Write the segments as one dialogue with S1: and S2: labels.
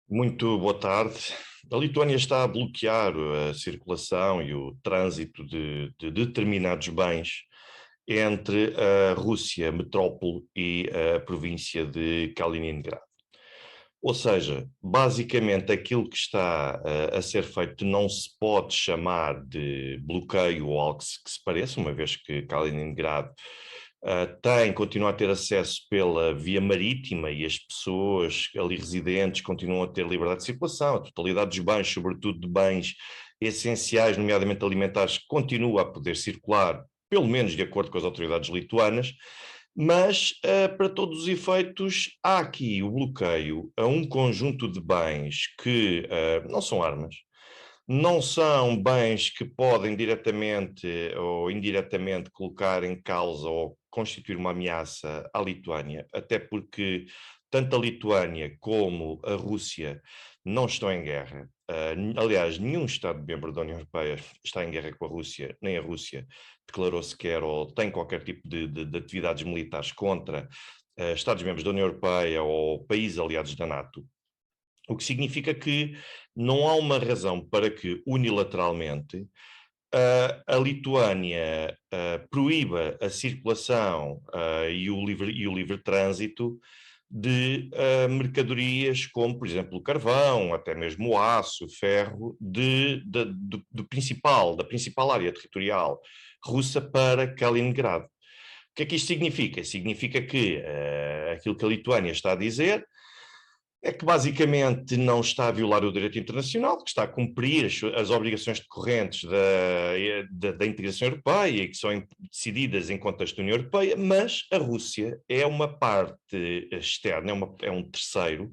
S1: Muito boa tarde. A Lituânia está a bloquear a circulação e o trânsito de determinados bens entre a Rússia, metrópole, e a província de Kaliningrado. Ou seja, basicamente aquilo que está a ser feito não se pode chamar de bloqueio ou algo que se pareça, uma vez que Kaliningrado continua a ter acesso pela via marítima e as pessoas ali residentes continuam a ter liberdade de circulação, a totalidade dos bens, sobretudo de bens essenciais, nomeadamente alimentares, continua a poder circular, pelo menos de acordo com as autoridades lituanas, mas para todos os efeitos há aqui o bloqueio a um conjunto de bens que não são armas, não são bens que podem diretamente ou indiretamente colocar em causa ou constituir uma ameaça à Lituânia, até porque tanto a Lituânia como a Rússia não estão em guerra. Aliás, nenhum Estado-membro da União Europeia está em guerra com a Rússia, nem a Rússia declarou sequer ou tem qualquer tipo de atividades militares contra Estados-membros da União Europeia ou países aliados da NATO. O que significa que não há uma razão para que unilateralmente a Lituânia proíba a circulação e o livre trânsito de mercadorias como, por exemplo, o carvão, até mesmo o aço, o ferro, da principal área territorial russa para Kaliningrado. O que é que isto significa? Significa que aquilo que a Lituânia está a dizer é que basicamente não está a violar o direito internacional, que está a cumprir as obrigações decorrentes da integração europeia e que são decididas em contexto da União Europeia, mas a Rússia é uma parte externa, é um terceiro,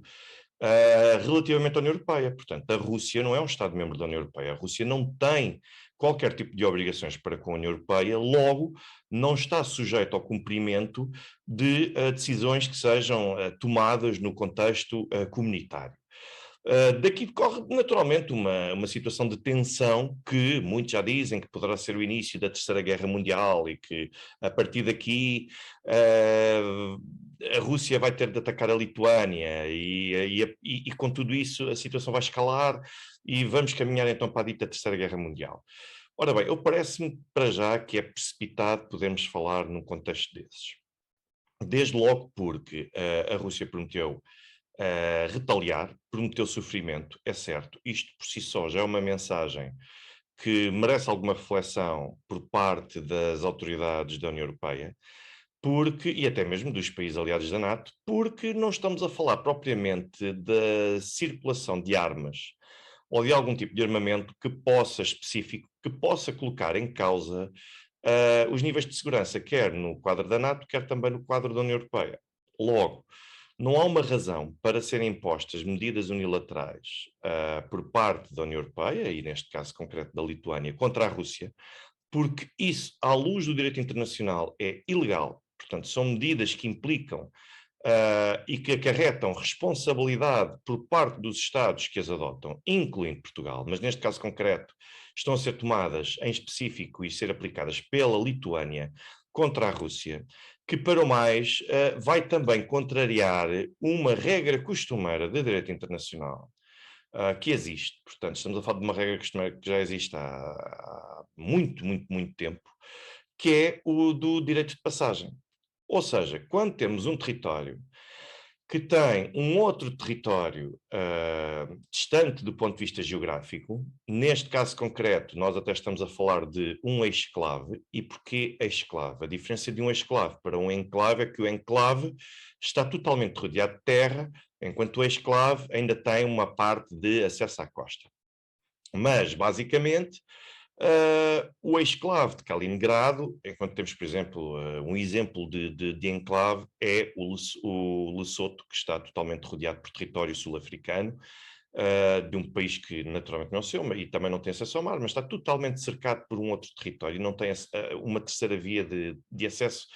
S1: relativamente à União Europeia. Portanto, a Rússia não é um Estado-membro da União Europeia. A Rússia não tem qualquer tipo de obrigações para com a União Europeia, logo não está sujeito ao cumprimento de decisões que sejam tomadas no contexto comunitário. Daqui decorre naturalmente uma situação de tensão que muitos já dizem que poderá ser o início da Terceira Guerra Mundial e que a partir daqui a Rússia vai ter de atacar a Lituânia e com tudo isso a situação vai escalar e vamos caminhar então para a dita Terceira Guerra Mundial. Ora bem, eu parece-me para já que é precipitado podermos falar num contexto desses. Desde logo porque a Rússia prometeu retaliar, prometeu sofrimento, é certo. Isto por si só já é uma mensagem que merece alguma reflexão por parte das autoridades da União Europeia, porque, e até mesmo dos países aliados da NATO, porque não estamos a falar propriamente da circulação de armas ou de algum tipo de armamento que possa específico, que possa colocar em causa os níveis de segurança, quer no quadro da NATO, quer também no quadro da União Europeia. Logo, não há uma razão para serem impostas medidas unilaterais por parte da União Europeia, e neste caso concreto da Lituânia, contra a Rússia, porque isso, à luz do direito internacional, é ilegal. Portanto, são medidas que implicam e que acarretam responsabilidade por parte dos Estados que as adotam, incluindo Portugal, mas neste caso concreto estão a ser tomadas em específico e ser aplicadas pela Lituânia contra a Rússia, que para o mais vai também contrariar uma regra costumeira de direito internacional que existe. Portanto, estamos a falar de uma regra costumeira que já existe há muito, muito, muito tempo, que é o do direito de passagem. Ou seja, quando temos um território que tem um outro território distante do ponto de vista geográfico, neste caso concreto, nós até estamos a falar de um exclave. E porquê exclave? A diferença de um exclave para um enclave é que o enclave está totalmente rodeado de terra, enquanto o exclave ainda tem uma parte de acesso à costa. Mas, basicamente, o exclave de Kaliningrado, enquanto temos, por exemplo, um exemplo de enclave, é o Lesoto, que está totalmente rodeado por território sul-africano, de um país que naturalmente não é o seu, e também não tem acesso ao mar, mas está totalmente cercado por um outro território, e não tem uma terceira via de acesso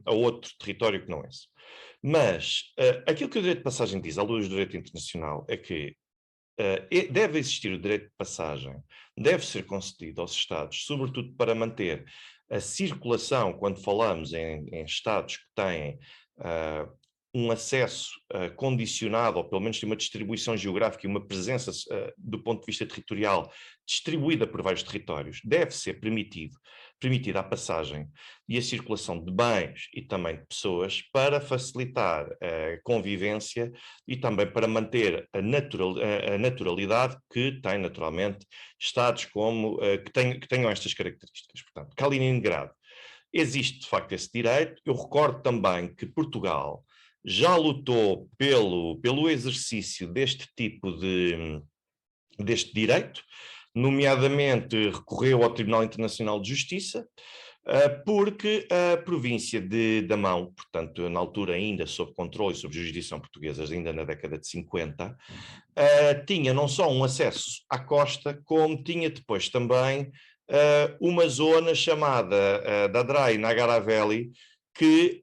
S1: a outro território que não é esse. Mas aquilo que o direito de passagem diz, à luz do direito internacional, é que deve existir o direito de passagem, deve ser concedido aos Estados, sobretudo para manter a circulação, quando falamos em Estados que têm um acesso condicionado, ou pelo menos tem uma distribuição geográfica e uma presença do ponto de vista territorial distribuída por vários territórios, deve ser permitida a passagem e a circulação de bens e também de pessoas para facilitar a convivência e também para manter a naturalidade que tem naturalmente estados como, que tenham estas características. Portanto, Kaliningrado existe de facto esse direito. Eu recordo também que Portugal já lutou pelo exercício deste tipo deste direito, nomeadamente recorreu ao Tribunal Internacional de Justiça, porque a província de Damão, portanto, na altura ainda sob controle e sob jurisdição portuguesa, ainda na década de 50, tinha não só um acesso à costa, como tinha depois também uma zona chamada Dadrai Nagaravelli, que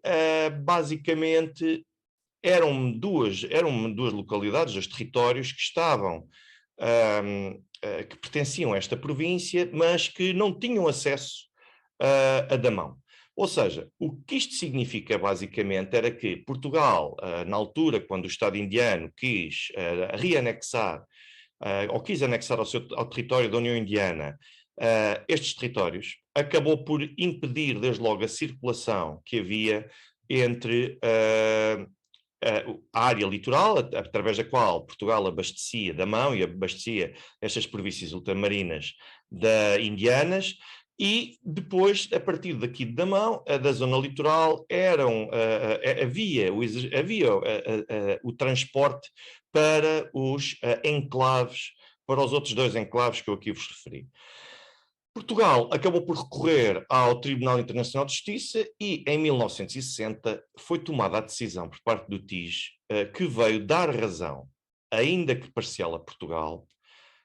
S1: basicamente eram duas localidades, dois territórios que estavam, que pertenciam a esta província, mas que não tinham acesso a Damão. Ou seja, o que isto significa basicamente era que Portugal, na altura, quando o Estado indiano quis reanexar, ou quis anexar ao território da União Indiana estes territórios, acabou por impedir desde logo a circulação que havia entre a área litoral, através da qual Portugal abastecia Damão e abastecia estas províncias ultramarinas indianas, e depois, a partir daqui de Damão, da zona litoral, havia o transporte para os enclaves, para os outros dois enclaves que eu aqui vos referi. Portugal acabou por recorrer ao Tribunal Internacional de Justiça e, em 1960, foi tomada a decisão por parte do TIJ que veio dar razão, ainda que parcial, a Portugal.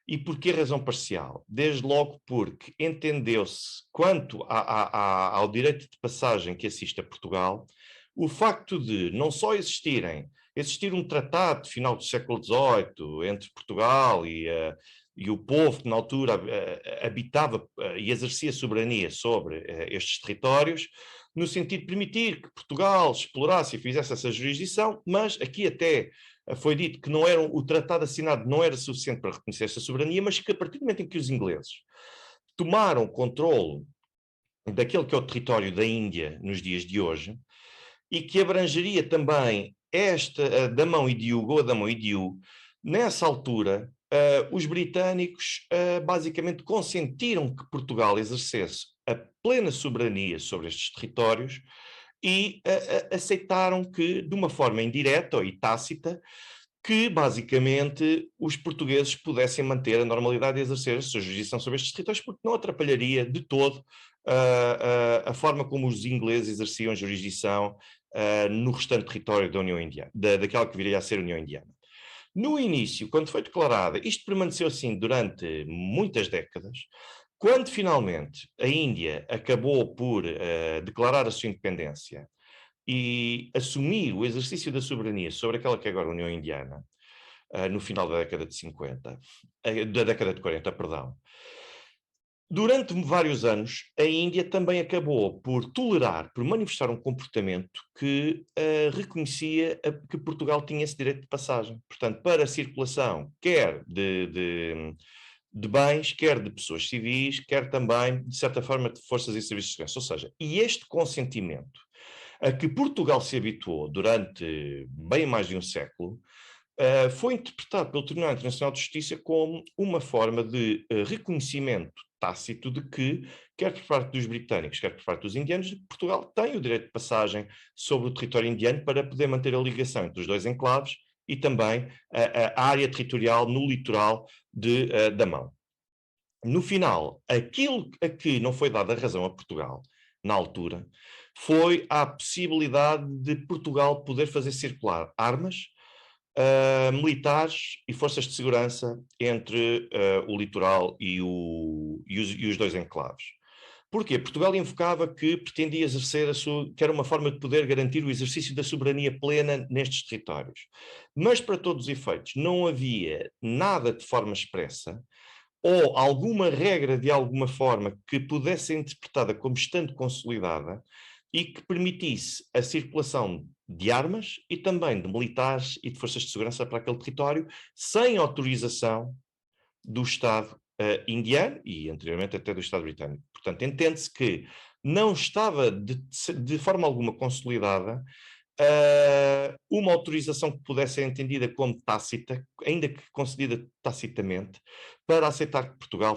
S1: E por que razão parcial? Desde logo porque entendeu-se, quanto ao direito de passagem que assiste a Portugal, o facto de não só existir um tratado de final do século XVIII entre Portugal e o povo que na altura habitava e exercia soberania sobre estes territórios, no sentido de permitir que Portugal explorasse e fizesse essa jurisdição, mas aqui até foi dito que o tratado assinado não era suficiente para reconhecer esta soberania, mas que a partir do momento em que os ingleses tomaram controle daquele que é o território da Índia nos dias de hoje, e que abrangeria também esta Damão e Diu, Goa Damão e Diu, nessa altura, os britânicos basicamente consentiram que Portugal exercesse a plena soberania sobre estes territórios e aceitaram que, de uma forma indireta e tácita, que basicamente os portugueses pudessem manter a normalidade e exercer a sua jurisdição sobre estes territórios, porque não atrapalharia de todo a forma como os ingleses exerciam jurisdição no restante território da União Indiana, daquela que viria a ser a União Indiana. No início, quando foi declarada, isto permaneceu assim durante muitas décadas. Quando finalmente a Índia acabou por declarar a sua independência e assumir o exercício da soberania sobre aquela que é agora a União Indiana, no final da década de 50, da década de 40, perdão, durante vários anos, a Índia também acabou por tolerar, por manifestar um comportamento que reconhecia que Portugal tinha esse direito de passagem. Portanto, para a circulação, quer de bens, quer de pessoas civis, quer também, de certa forma, de forças e serviços de segurança. Ou seja, e este consentimento a que Portugal se habituou durante bem mais de um século, foi interpretado pelo Tribunal Internacional de Justiça como uma forma de reconhecimento tácito de que, quer por parte dos britânicos, quer por parte dos indianos, Portugal tem o direito de passagem sobre o território indiano para poder manter a ligação entre os dois enclaves e também a área territorial no litoral de Damão. No final, aquilo a que não foi dada razão a Portugal, na altura, foi a possibilidade de Portugal poder fazer circular armas, militares e forças de segurança entre o litoral e os dois enclaves. Porquê? Portugal invocava que pretendia exercer que era uma forma de poder garantir o exercício da soberania plena nestes territórios. Mas, para todos os efeitos, não havia nada de forma expressa ou alguma regra de alguma forma que pudesse ser interpretada como estando consolidada e que permitisse a circulação de armas e também de militares e de forças de segurança para aquele território, sem autorização do Estado indiano e anteriormente até do Estado britânico. Portanto, entende-se que não estava de forma alguma consolidada uma autorização que pudesse ser entendida como tácita, ainda que concedida tacitamente, para aceitar que Portugal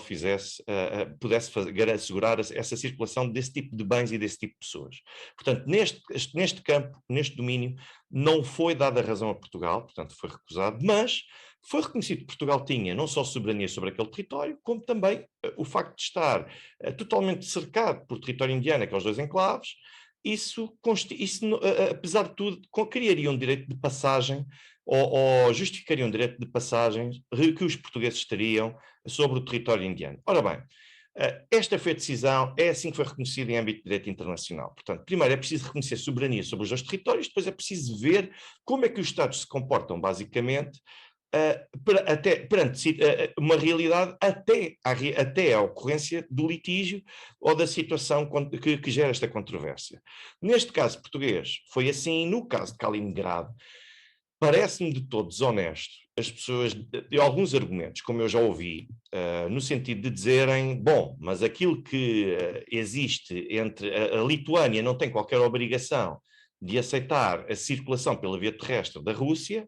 S1: pudesse assegurar essa circulação desse tipo de bens e desse tipo de pessoas. Portanto, neste campo, neste domínio, não foi dada razão a Portugal, portanto foi recusado, mas foi reconhecido que Portugal tinha não só soberania sobre aquele território, como também o facto de estar totalmente cercado por território indiano, aqueles dois enclaves. Isso, apesar de tudo, criaria um direito de passagem ou justificaria um direito de passagem que os portugueses teriam sobre o território indiano. Ora bem, esta foi a decisão, é assim que foi reconhecida em âmbito de direito internacional. Portanto, primeiro é preciso reconhecer soberania sobre os dois territórios, depois é preciso ver como é que os Estados se comportam, basicamente, perante uma realidade até a ocorrência do litígio ou da situação que gera esta controvérsia. Neste caso português foi assim, no caso de Kaliningrado, parece-me de todo desonesto as pessoas, de alguns argumentos, como eu já ouvi, no sentido de dizerem, bom, mas aquilo que existe entre a Lituânia não tem qualquer obrigação de aceitar a circulação pela via terrestre da Rússia,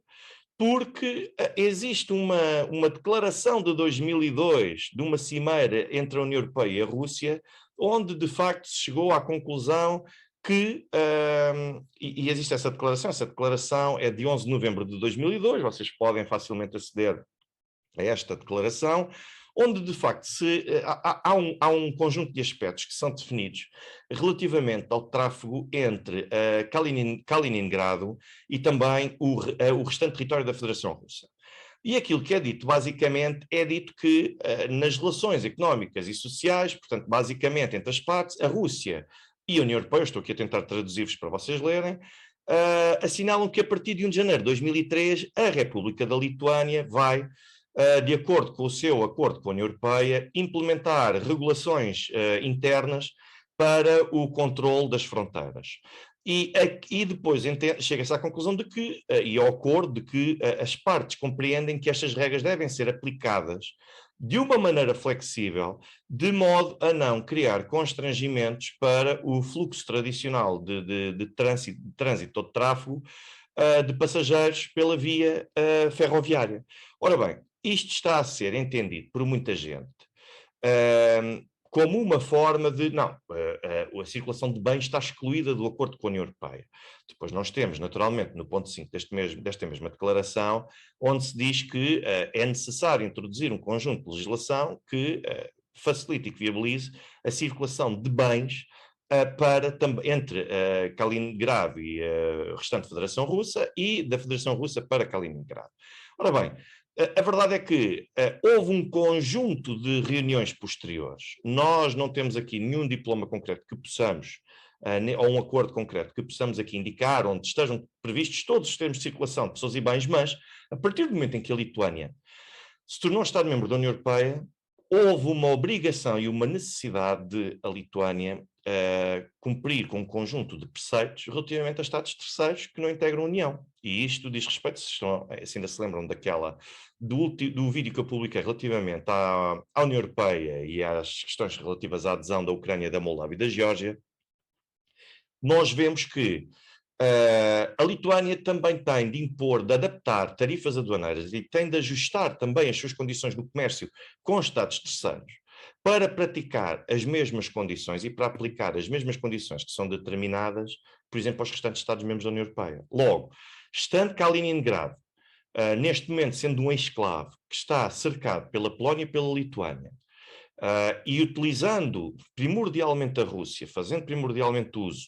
S1: porque existe uma declaração de 2002 de uma cimeira entre a União Europeia e a Rússia, onde de facto se chegou à conclusão que, e existe essa declaração é de 11 de novembro de 2002, vocês podem facilmente aceder a esta declaração, onde de facto há um conjunto de aspectos que são definidos relativamente ao tráfego entre Kaliningrado e também o restante território da Federação Russa. E aquilo que é dito, basicamente, é dito que nas relações económicas e sociais, portanto, basicamente entre as partes, a Rússia e a União Europeia, estou aqui a tentar traduzir-vos para vocês lerem, assinalam que a partir de 1 de janeiro de 2003, a República da Lituânia vai, de acordo com o seu acordo com a União Europeia, implementar regulações internas para o controle das fronteiras. E depois chega-se à conclusão de que, e ao acordo de que as partes compreendem que estas regras devem ser aplicadas de uma maneira flexível, de modo a não criar constrangimentos para o fluxo tradicional de trânsito ou de tráfego de passageiros pela via ferroviária. Ora bem, isto está a ser entendido por muita gente como uma forma de, não, a circulação de bens está excluída do acordo com a União Europeia. Depois nós temos, naturalmente, no ponto 5 desta mesma declaração, onde se diz que é necessário introduzir um conjunto de legislação que facilite e que viabilize a circulação de bens entre Kaliningrado e a restante Federação Russa e da Federação Russa para Kaliningrado. Ora bem, a verdade é que houve um conjunto de reuniões posteriores. Nós não temos aqui nenhum diploma concreto que possamos, ou um acordo concreto que possamos aqui indicar, onde estejam previstos todos os termos de circulação de pessoas e bens, mas a partir do momento em que a Lituânia se tornou Estado-membro da União Europeia, houve uma obrigação e uma necessidade de a Lituânia cumprir com um conjunto de preceitos relativamente a Estados terceiros que não integram a União. E isto diz respeito, se ainda se lembram do vídeo que eu publiquei relativamente à União Europeia e às questões relativas à adesão da Ucrânia, da Moldávia e da Geórgia, nós vemos que a Lituânia também tem de impor, de adaptar tarifas aduaneiras e tem de ajustar também as suas condições do comércio com os Estados terceiros para praticar as mesmas condições e para aplicar as mesmas condições que são determinadas, por exemplo, aos restantes Estados-membros da União Europeia. Logo, estando Kaliningrado, neste momento sendo um enclave que está cercado pela Polónia e pela Lituânia, e utilizando primordialmente a Rússia, fazendo primordialmente uso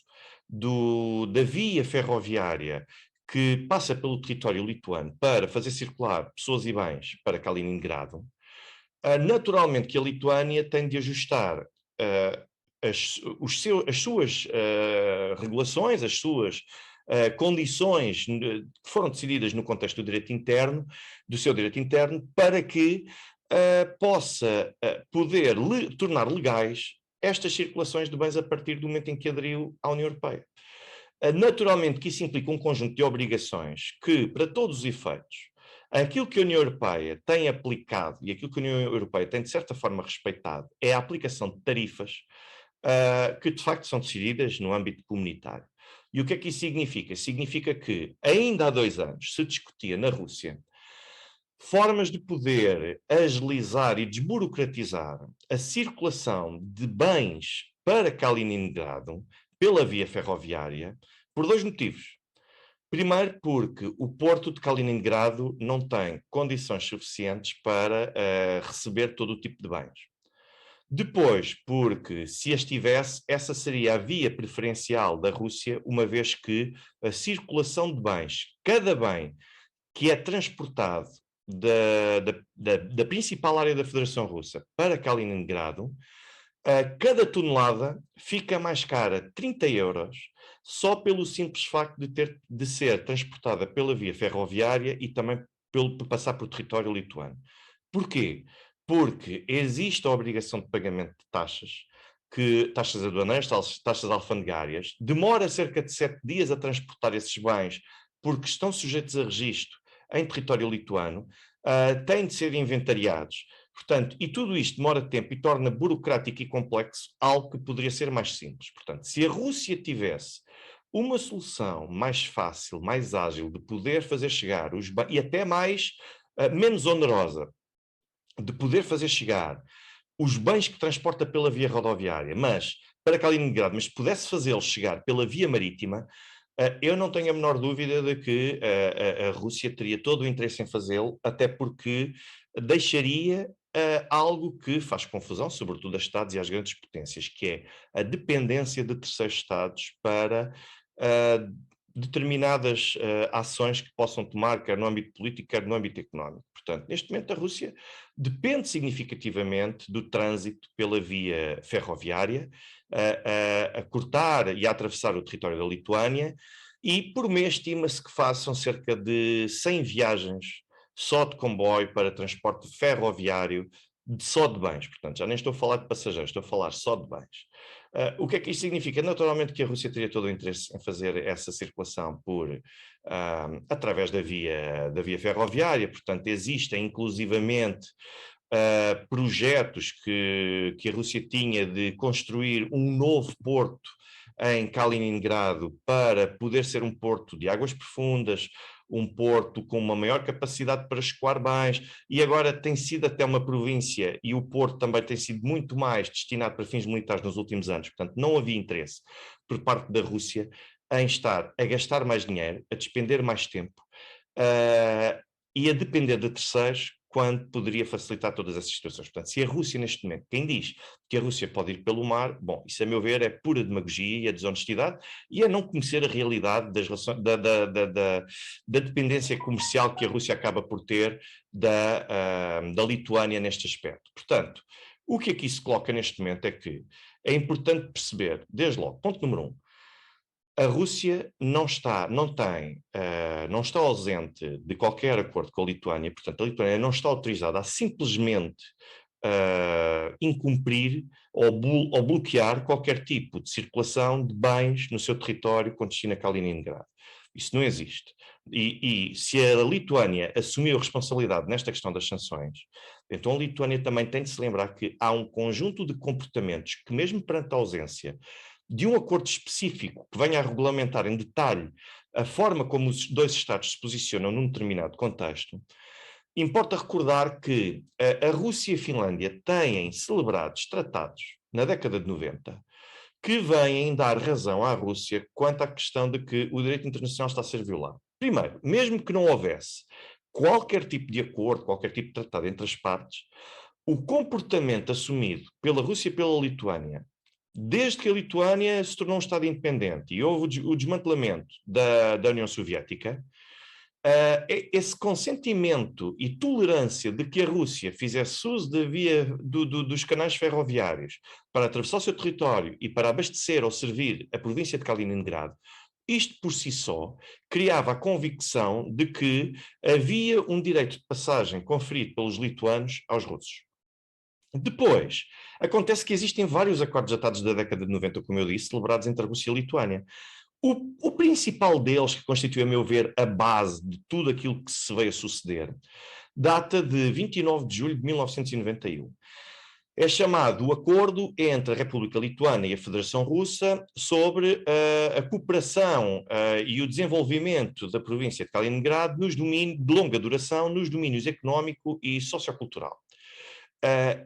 S1: da via ferroviária que passa pelo território lituano para fazer circular pessoas e bens para Kaliningrado, naturalmente que a Lituânia tem de ajustar as suas regulações, as suas condições que foram decididas no contexto do direito interno, do seu direito interno, para que possa poder tornar legais estas circulações de bens a partir do momento em que aderiu à União Europeia. Naturalmente que isso implica um conjunto de obrigações que, para todos os efeitos, aquilo que a União Europeia tem aplicado e aquilo que a União Europeia tem, de certa forma, respeitado é a aplicação de tarifas que, de facto, são decididas no âmbito comunitário. E o que é que isso significa? Significa que, ainda há 2 anos, se discutia na Rússia formas de poder agilizar e desburocratizar a circulação de bens para Kaliningrado pela via ferroviária, por 2 motivos. Primeiro, porque o porto de Kaliningrado não tem condições suficientes para receber todo o tipo de bens. Depois, porque se as tivesse, essa seria a via preferencial da Rússia, uma vez que a circulação de bens, cada bem que é transportado da principal área da Federação Russa para Kaliningrado, cada tonelada fica mais cara 30 euros só pelo simples facto de ser transportada pela via ferroviária e também por passar por território lituano. Porquê? Porque existe a obrigação de pagamento de taxas, taxas aduaneiras, taxas alfandegárias, demora cerca de 7 dias a transportar esses bens porque estão sujeitos a registro em território lituano, têm de ser inventariados. Portanto, e tudo isto demora tempo e torna burocrático e complexo algo que poderia ser mais simples. Portanto, se a Rússia tivesse uma solução mais fácil, mais ágil, de poder fazer chegar os bens, e até menos onerosa, de poder fazer chegar os bens que transporta pela via rodoviária, mas para Kaliningrado, mas pudesse fazê-los chegar pela via marítima, eu não tenho a menor dúvida de que a Rússia teria todo o interesse em fazê-lo, até porque deixaria algo que faz confusão, sobretudo aos Estados e às grandes potências, que é a dependência de terceiros Estados para determinadas ações que possam tomar, quer no âmbito político, quer no âmbito económico. Portanto, neste momento a Rússia depende significativamente do trânsito pela via ferroviária, a cortar e a atravessar o território da Lituânia, e por mês estima-se que façam cerca de 100 viagens só de comboio para transporte ferroviário, só de bens. Portanto, já nem estou a falar de passageiros, estou a falar só de bens. O que é que isto significa? Naturalmente que a Rússia teria todo o interesse em fazer essa circulação através da via ferroviária, portanto existem inclusivamente projetos que a Rússia tinha de construir um novo porto em Kaliningrado para poder ser um porto de águas profundas, um porto com uma maior capacidade para escoar bens, e agora tem sido até uma província, e o porto também tem sido muito mais destinado para fins militares nos últimos anos, portanto não havia interesse por parte da Rússia em estar a gastar mais dinheiro, a despender mais tempo, e a depender de terceiros, quando poderia facilitar todas essas situações. Portanto, se a Rússia neste momento, quem diz que a Rússia pode ir pelo mar, bom, isso a meu ver é pura demagogia e é desonestidade, e é não conhecer a realidade das relações, da dependência comercial que a Rússia acaba por ter da Lituânia neste aspecto. Portanto, o que aqui se coloca neste momento é que é importante perceber, desde logo, ponto número 1, a Rússia não está ausente de qualquer acordo com a Lituânia, portanto, a Lituânia não está autorizada a simplesmente incumprir ou bloquear qualquer tipo de circulação de bens no seu território com destino a Kaliningrado. Isso não existe. E se a Lituânia assumiu a responsabilidade nesta questão das sanções, então a Lituânia também tem de se lembrar que há um conjunto de comportamentos que, mesmo perante a ausência de um acordo específico que venha a regulamentar em detalhe a forma como os dois Estados se posicionam num determinado contexto, importa recordar que a Rússia e a Finlândia têm celebrado tratados na década de 90 que vêm dar razão à Rússia quanto à questão de que o direito internacional está a ser violado. Primeiro, mesmo que não houvesse qualquer tipo de acordo, qualquer tipo de tratado entre as partes, o comportamento assumido pela Rússia e pela Lituânia desde que a Lituânia se tornou um Estado independente e houve o desmantelamento da União Soviética, esse consentimento e tolerância de que a Rússia fizesse uso da via dos canais ferroviários para atravessar o seu território e para abastecer ou servir a província de Kaliningrado, isto por si só criava a convicção de que havia um direito de passagem conferido pelos lituanos aos russos. Depois, acontece que existem vários acordos datados da década de 90, como eu disse, celebrados entre a Rússia e a Lituânia. O principal deles, que constitui, a meu ver, a base de tudo aquilo que se veio a suceder, data de 29 de julho de 1991. É chamado o Acordo entre a República Lituana e a Federação Russa sobre a cooperação e o desenvolvimento da província de Kaliningrado de longa duração nos domínios económico e sociocultural.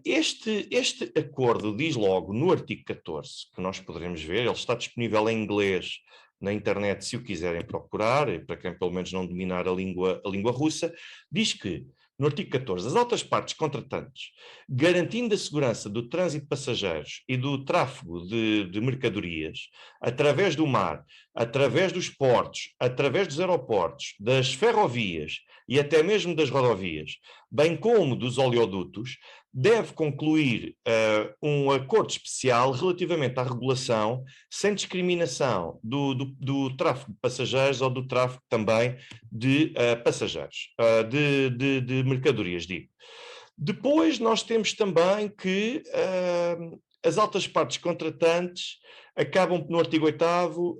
S1: Este acordo diz logo no artigo 14, que nós poderemos ver, ele está disponível em inglês na internet se o quiserem procurar, e para quem pelo menos não dominar a língua russa, diz que, no artigo 14, as altas partes contratantes, garantindo a segurança do trânsito de passageiros e do tráfego de mercadorias, através do mar, através dos portos, através dos aeroportos, das ferrovias e até mesmo das rodovias, bem como dos oleodutos, deve concluir um acordo especial relativamente à regulação, sem discriminação do tráfego de passageiros ou do tráfego também de passageiros, de mercadorias, digo. Depois nós temos também que as altas partes contratantes acabam, no artigo 8º,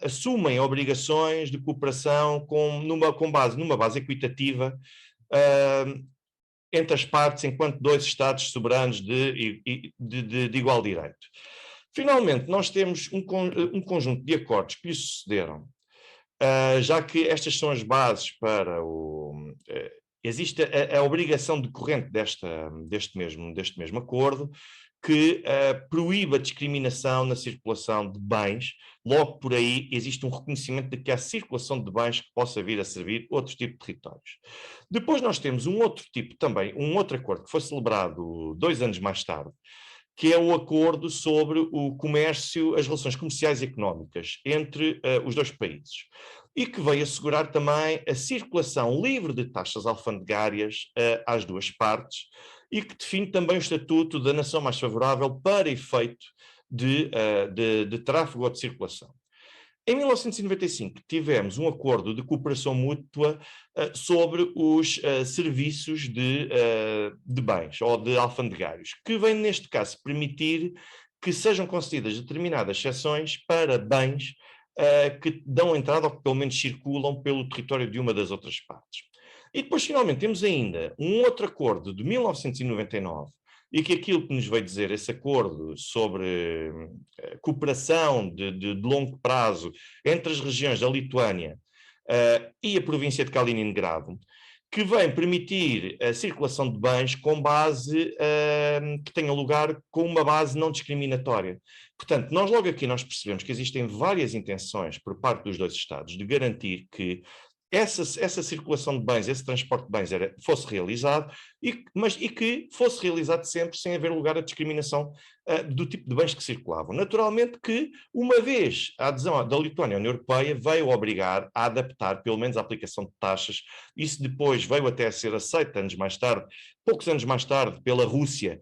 S1: assumem obrigações de cooperação com base numa base equitativa entre as partes, enquanto dois Estados soberanos de igual direito. Finalmente, nós temos um conjunto de acordos que lhe sucederam, já que estas são as bases para o... existe a obrigação decorrente deste mesmo acordo, que proíbe a discriminação na circulação de bens. Logo por aí existe um reconhecimento de que há circulação de bens que possa vir a servir outro tipo de territórios. Depois nós temos um outro acordo que foi celebrado 2 anos mais tarde, que é o acordo sobre o comércio, as relações comerciais e económicas entre os dois países, e que veio assegurar também a circulação livre de taxas alfandegárias às duas partes, e que define também o estatuto da nação mais favorável para efeito de tráfego ou de circulação. Em 1995, tivemos um acordo de cooperação mútua sobre os serviços de bens ou de alfandegários, que vem, neste caso, permitir que sejam concedidas determinadas exceções para bens que dão entrada ou que pelo menos circulam pelo território de uma das outras partes. E depois, finalmente, temos ainda um outro acordo de 1999, e que aquilo que nos veio dizer esse acordo sobre cooperação de longo prazo entre as regiões da Lituânia e a província de Kaliningrado, que vem permitir a circulação de bens com base que tenha lugar com uma base não discriminatória. Portanto, logo aqui nós percebemos que existem várias intenções por parte dos dois Estados de garantir que essa circulação de bens, esse transporte de bens fosse realizado e que fosse realizado sempre sem haver lugar a discriminação do tipo de bens que circulavam. Naturalmente que, uma vez a adesão da Lituânia à União Europeia, veio obrigar a adaptar, pelo menos, a aplicação de taxas. Isso depois veio até a ser aceito poucos anos mais tarde, pela Rússia,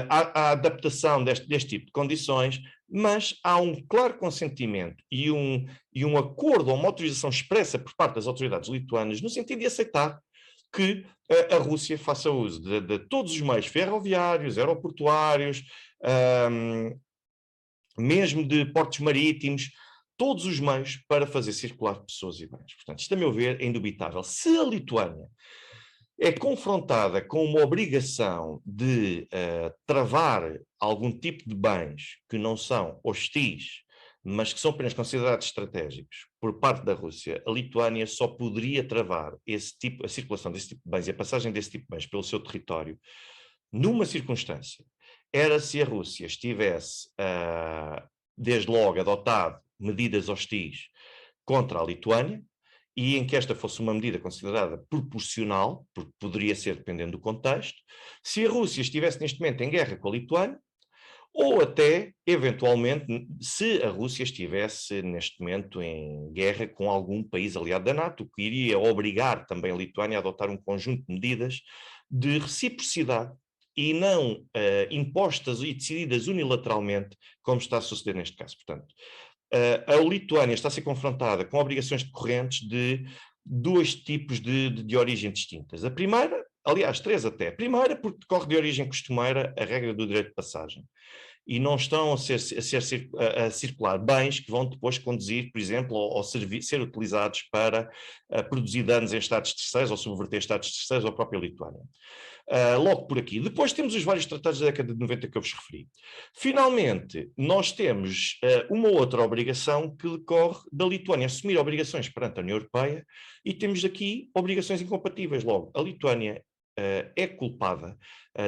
S1: a adaptação deste tipo de condições, mas há um claro consentimento e um acordo ou uma autorização expressa por parte das autoridades lituanas no sentido de aceitar que a Rússia faça uso de todos os meios ferroviários, aeroportuários, mesmo de portos marítimos, todos os meios para fazer circular pessoas e bens. Portanto, isto, a meu ver, é indubitável. Se a Lituânia é confrontada com uma obrigação de travar algum tipo de bens que não são hostis, mas que são apenas considerados estratégicos por parte da Rússia, a Lituânia só poderia travar a circulação desse tipo de bens e a passagem desse tipo de bens pelo seu território numa circunstância. Era se a Rússia estivesse, desde logo, adotado medidas hostis contra a Lituânia, e em que esta fosse uma medida considerada proporcional, porque poderia ser dependendo do contexto, se a Rússia estivesse neste momento em guerra com a Lituânia, ou até, eventualmente, se a Rússia estivesse neste momento em guerra com algum país aliado da NATO, que iria obrigar também a Lituânia a adotar um conjunto de medidas de reciprocidade e não impostas e decididas unilateralmente, como está a suceder neste caso. Portanto, a Lituânia está a ser confrontada com obrigações decorrentes de dois tipos de origem distintas. A primeira, Aliás, três até. A primeira, porque decorre de origem costumeira a regra do direito de passagem. E não estão a circular bens que vão depois conduzir, por exemplo, ou ser utilizados para produzir danos em Estados terceiros ou subverter Estados terceiros ou a própria Lituânia. Logo por aqui. Depois temos os vários tratados da década de 90 que eu vos referi. Finalmente, nós temos uma outra obrigação que decorre da Lituânia assumir obrigações perante a União Europeia e temos aqui obrigações incompatíveis. Logo, a Lituânia é culpada,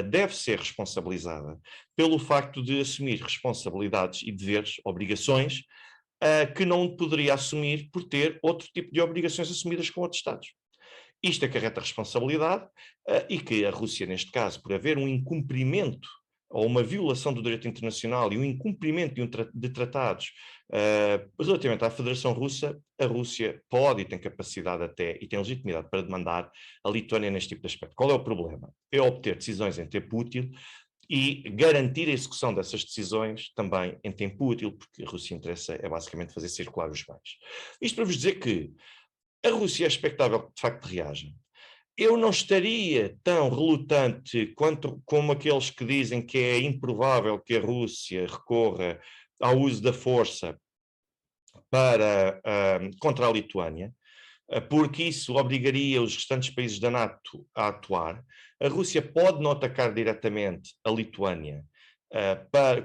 S1: deve ser responsabilizada pelo facto de assumir responsabilidades e deveres, obrigações, que não poderia assumir por ter outro tipo de obrigações assumidas com outros Estados. Isto acarreta responsabilidade e que a Rússia, neste caso, por haver um incumprimento ou uma violação do direito internacional e um incumprimento de tratados relativamente à Federação Russa, a Rússia pode e tem capacidade até e tem legitimidade para demandar a Lituânia neste tipo de aspecto. Qual é o problema? É obter decisões em tempo útil e garantir a execução dessas decisões também em tempo útil, porque a Rússia interessa é basicamente fazer circular os bens. Isto para vos dizer que a Rússia é expectável que de facto reaja. Eu não estaria tão relutante como aqueles que dizem que é improvável que a Rússia recorra ao uso da força contra a Lituânia, porque isso obrigaria os restantes países da NATO a atuar. A Rússia pode não atacar diretamente a Lituânia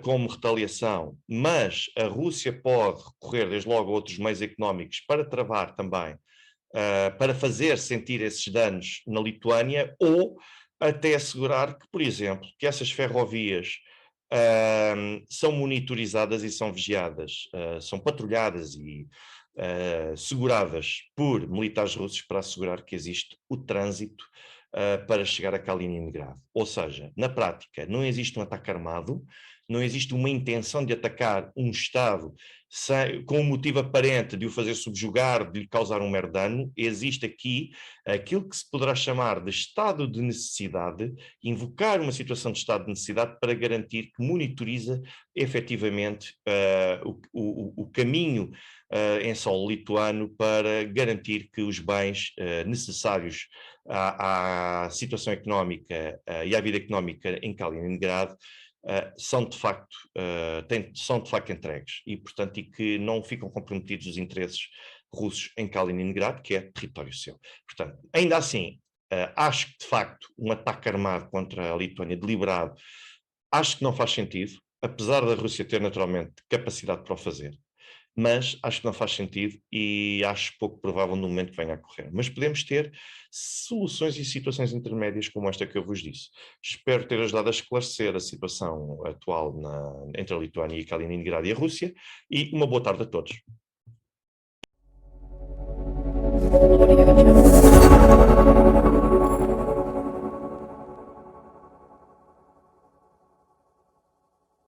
S1: como retaliação, mas a Rússia pode recorrer desde logo a outros meios económicos para travar também para fazer sentir esses danos na Lituânia ou até assegurar que, por exemplo, que essas ferrovias são monitorizadas e são vigiadas, são patrulhadas e seguradas por militares russos para assegurar que existe o trânsito para chegar a Kaliningrado. Ou seja, na prática, não existe um ataque armado, não existe uma intenção de atacar um Estado com um motivo aparente de o fazer subjugar, de lhe causar um mero dano. Existe aqui aquilo que se poderá chamar de estado de necessidade, invocar uma situação de estado de necessidade para garantir que monitoriza efetivamente o caminho em solo lituano para garantir que os bens necessários à situação económica e à vida económica em Kaliningrado são de facto entregues e, portanto, e que não ficam comprometidos os interesses russos em Kaliningrado, que é território seu. Portanto, ainda assim, acho que, de facto, um ataque armado contra a Lituânia deliberado, acho que não faz sentido, apesar da Rússia ter naturalmente capacidade para o fazer. Mas acho que não faz sentido e acho pouco provável no momento que venha a ocorrer. Mas podemos ter soluções e situações intermédias como esta que eu vos disse. Espero ter ajudado a esclarecer a situação atual entre a Lituânia e Kaliningrado e a Rússia e uma boa tarde a todos.